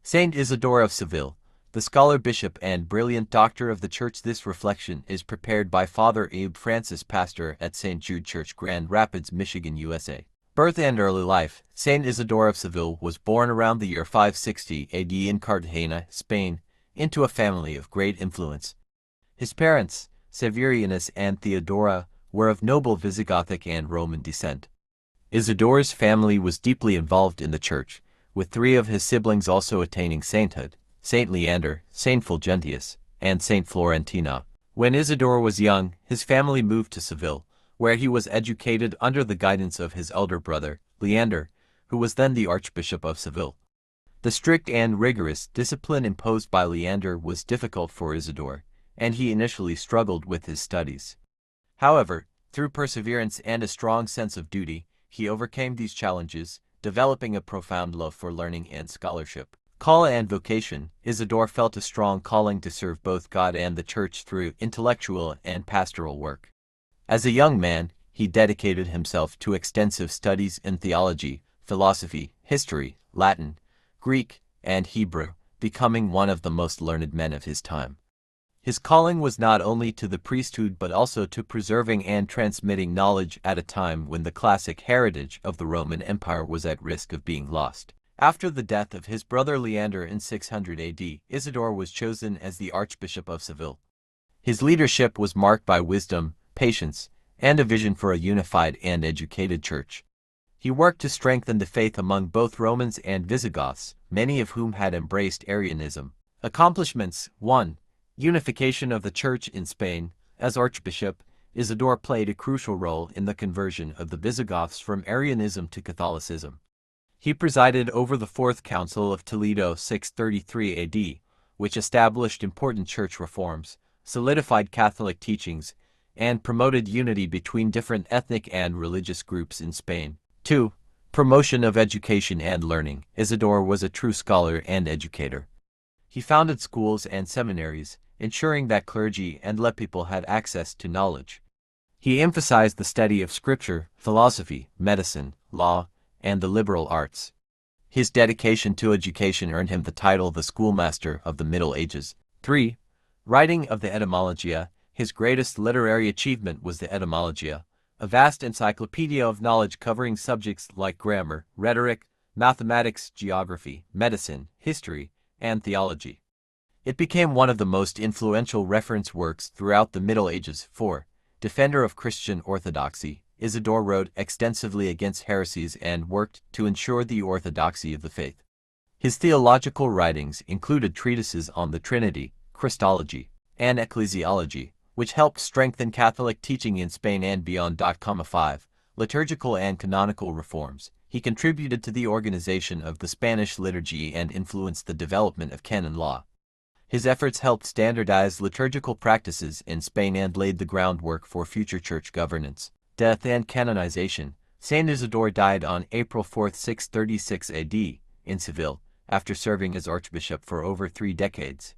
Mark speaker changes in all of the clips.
Speaker 1: Saint Isidore of Seville, the scholar bishop and brilliant doctor of the church. This reflection is prepared by Father Abe Francis, pastor at St. Jude Church, Grand Rapids, Michigan, USA. Birth and early life. Saint Isidore of Seville was born around the year 560 AD in Cartagena, Spain, into a family of great influence. His parents, Severianus and Theodora, were of noble Visigothic and Roman descent. Isidore's family was deeply involved in the church, with three of his siblings also attaining sainthood: Saint Leander, Saint Fulgentius, and Saint Florentina. When Isidore was young, his family moved to Seville, where he was educated under the guidance of his elder brother, Leander, who was then the Archbishop of Seville. The strict and rigorous discipline imposed by Leander was difficult for Isidore, and he initially struggled with his studies. However, through perseverance and a strong sense of duty, he overcame these challenges, developing a profound love for learning and scholarship. Call and vocation. Isidore felt a strong calling to serve both God and the Church through intellectual and pastoral work. As a young man, he dedicated himself to extensive studies in theology, philosophy, history, Latin, Greek, and Hebrew, becoming one of the most learned men of his time. His calling was not only to the priesthood but also to preserving and transmitting knowledge at a time when the classic heritage of the Roman Empire was at risk of being lost. After the death of his brother Leander in 600 AD, Isidore was chosen as the Archbishop of Seville. His leadership was marked by wisdom, patience, and a vision for a unified and educated church. He worked to strengthen the faith among both Romans and Visigoths, many of whom had embraced Arianism. Accomplishments: 1. Unification of the Church in Spain. As Archbishop, Isidore played a crucial role in the conversion of the Visigoths from Arianism to Catholicism. He presided over the Fourth Council of Toledo 633 AD, which established important church reforms, solidified Catholic teachings, and promoted unity between different ethnic and religious groups in Spain. 2. Promotion of education and learning. Isidore was a true scholar and educator. He founded schools and seminaries, ensuring that clergy and laypeople had access to knowledge. He emphasized the study of scripture, philosophy, medicine, law, and the liberal arts. His dedication to education earned him the title the schoolmaster of the Middle Ages. 3. Writing of the Etymologia. His greatest literary achievement was the Etymologia, a vast encyclopedia of knowledge covering subjects like grammar, rhetoric, mathematics, geography, medicine, history, and theology. It became one of the most influential reference works throughout the Middle Ages. 4. Defender of Christian orthodoxy. Isidore wrote extensively against heresies and worked to ensure the orthodoxy of the faith. His theological writings included treatises on the Trinity, Christology, and ecclesiology, which helped strengthen Catholic teaching in Spain and beyond. 5. Liturgical and canonical reforms. He contributed to the organization of the Spanish liturgy and influenced the development of canon law. His efforts helped standardize liturgical practices in Spain and laid the groundwork for future church governance. Death and canonization. Saint Isidore died on April 4, 636 AD, in Seville, after serving as archbishop for over 3 decades.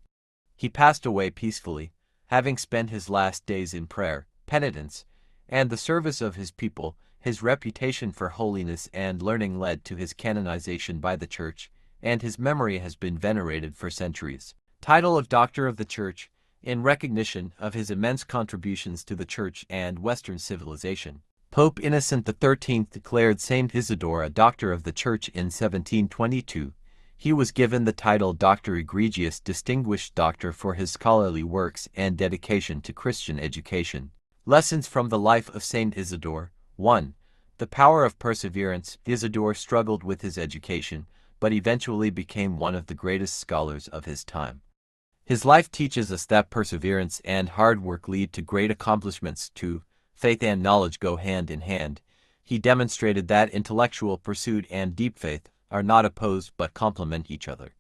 Speaker 1: He passed away peacefully, having spent his last days in prayer, penitence, and the service of his people. His reputation for holiness and learning led to his canonization by the Church, and his memory has been venerated for centuries. Title of Doctor of the Church, in recognition of his immense contributions to the Church and Western civilization. Pope Innocent XIII declared Saint Isidore a Doctor of the Church in 1722. He was given the title Doctor Egregius, Distinguished Doctor, for his scholarly works and dedication to Christian education. Lessons from the life of Saint Isidore. 1. The power of perseverance. Isidore struggled with his education, but eventually became one of the greatest scholars of his time. His life teaches us that perseverance and hard work lead to great accomplishments. 2. Faith and knowledge go hand in hand. He demonstrated that intellectual pursuit and deep faith are not opposed but complement each other.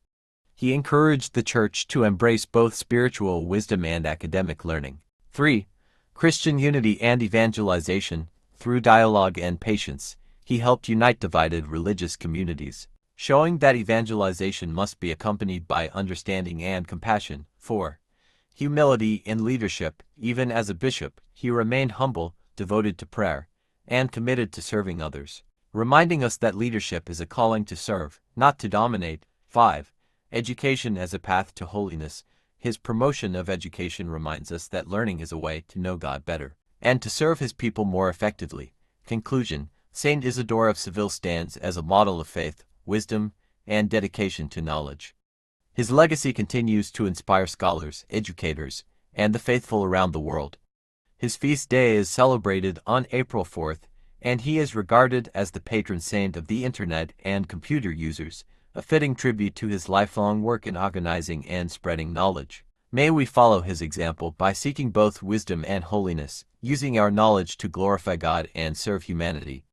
Speaker 1: He encouraged the Church to embrace both spiritual wisdom and academic learning. 3. Christian unity and evangelization. Through dialogue and patience, he helped unite divided religious communities, showing that evangelization must be accompanied by understanding and compassion. 4. Humility in leadership. Even as a bishop, he remained humble, devoted to prayer, and committed to serving others, reminding us that leadership is a calling to serve, not to dominate. 5. Education as a path to holiness. His promotion of education reminds us that learning is a way to know God better and to serve his people more effectively. Conclusion. Saint Isidore of Seville stands as a model of faith, wisdom, and dedication to knowledge. His legacy continues to inspire scholars, educators, and the faithful around the world. His feast day is celebrated on April 4th, and he is regarded as the patron saint of the internet and computer users, a fitting tribute to his lifelong work in organizing and spreading knowledge. May we follow his example by seeking both wisdom and holiness, using our knowledge to glorify God and serve humanity.